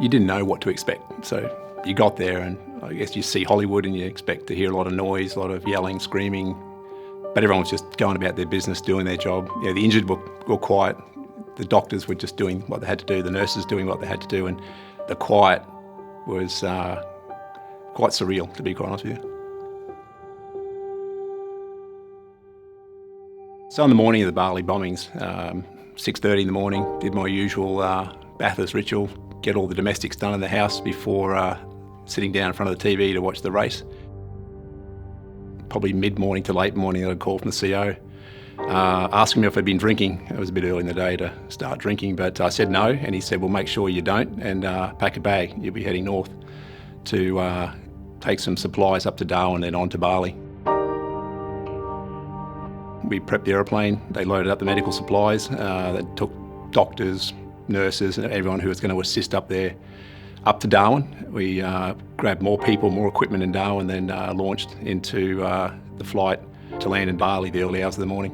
You didn't know what to expect. So you got there and I guess you see Hollywood and you expect to hear a lot of noise, a lot of yelling, screaming, but everyone was just going about their business, doing their job. The injured were quiet. The doctors were just doing what they had to do, the nurses doing what they had to do, and the quiet was quite surreal, to be quite honest with you. So on the morning of the Bali bombings, 6:30 in the morning, did my usual Bathurst ritual, get all the domestics done in the house before sitting down in front of the TV to watch the race. Probably mid-morning to late morning, I got a call from the CO asking me if I'd been drinking. It was a bit early in the day to start drinking, but I said no, and he said, well, make sure you don't, and pack a bag. You'll be heading north to take some supplies up to Darwin and on to Bali. We prepped the aeroplane, they loaded up the medical supplies, they took doctors, nurses, and everyone who was going to assist up there, up to Darwin. We grabbed more people, more equipment in Darwin, then launched into the flight to land in Bali the early hours of the morning.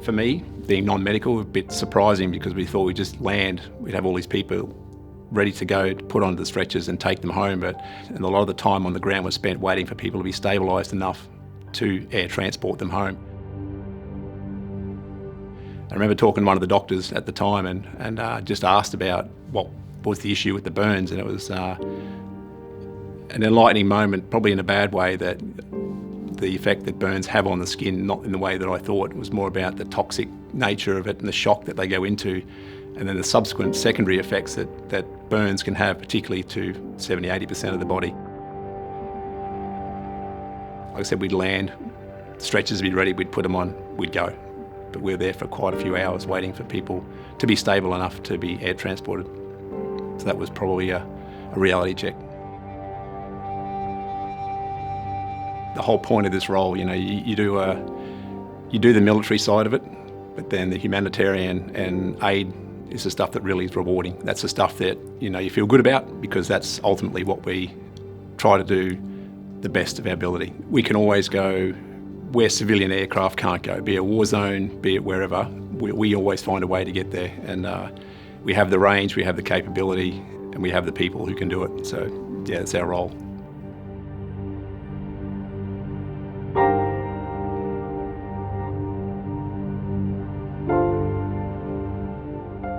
For me, being non-medical, a bit surprising because we thought we'd just land, we'd have all these people ready to go to put onto the stretchers and take them home, and a lot of the time on the ground was spent waiting for people to be stabilised enough to air transport them home. I remember talking to one of the doctors at the time and just asked about what was the issue with the burns, and it was an enlightening moment, probably in a bad way, that the effect that burns have on the skin, not in the way that I thought. It was more about the toxic nature of it and the shock that they go into, and then the subsequent secondary effects that burns can have, particularly to 70–80% of the body. Like I said, we'd land, stretchers would be ready, we'd put them on, we'd go. But we were there for quite a few hours waiting for people to be stable enough to be air transported. So that was probably a reality check. The whole point of this role, you do the military side of it, but then the humanitarian and aid is the stuff that really is rewarding. That's the stuff that you feel good about, because that's ultimately what we try to do the best of our ability. We can always go where civilian aircraft can't go, be it a war zone, be it wherever. We always find a way to get there, and we have the range, we have the capability, and we have the people who can do it. So yeah, it's our role.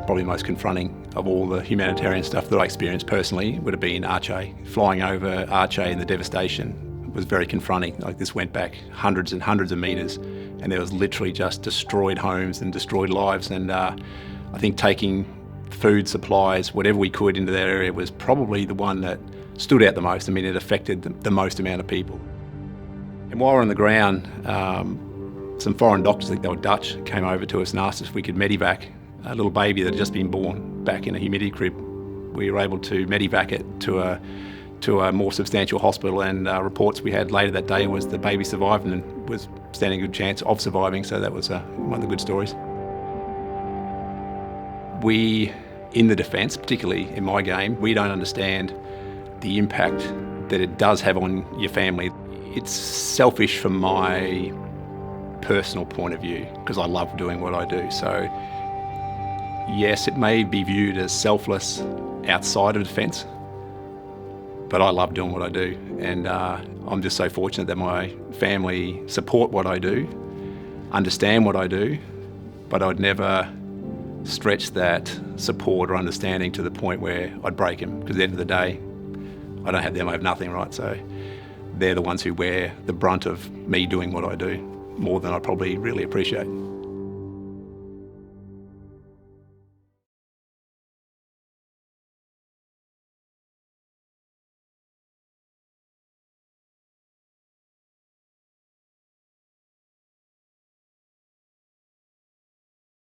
Probably the most confronting of all the humanitarian stuff that I experienced personally would have been Aceh. Flying over Aceh and the devastation was very confronting. Like, this went back hundreds and hundreds of metres, and there was literally just destroyed homes and destroyed lives. And I think taking food supplies, whatever we could, into that area was probably the one that stood out the most. I mean, it affected the most amount of people. And while we're on the ground, some foreign doctors, I think they were Dutch, came over to us and asked us if we could medevac a little baby that had just been born back in a humidity crib. We were able to medevac it to a more substantial hospital, and reports we had later that day was the baby survived and was standing a good chance of surviving, so that was one of the good stories. We, in the defence, particularly in my game, we don't understand the impact that it does have on your family. It's selfish from my personal point of view, because I love doing what I do. So yes, it may be viewed as selfless outside of defence, but I love doing what I do, and I'm just so fortunate that my family support what I do, understand what I do, but I'd never stretch that support or understanding to the point where I'd break them, because at the end of the day, I don't have them, I have nothing, right? So they're the ones who wear the brunt of me doing what I do more than I probably really appreciate.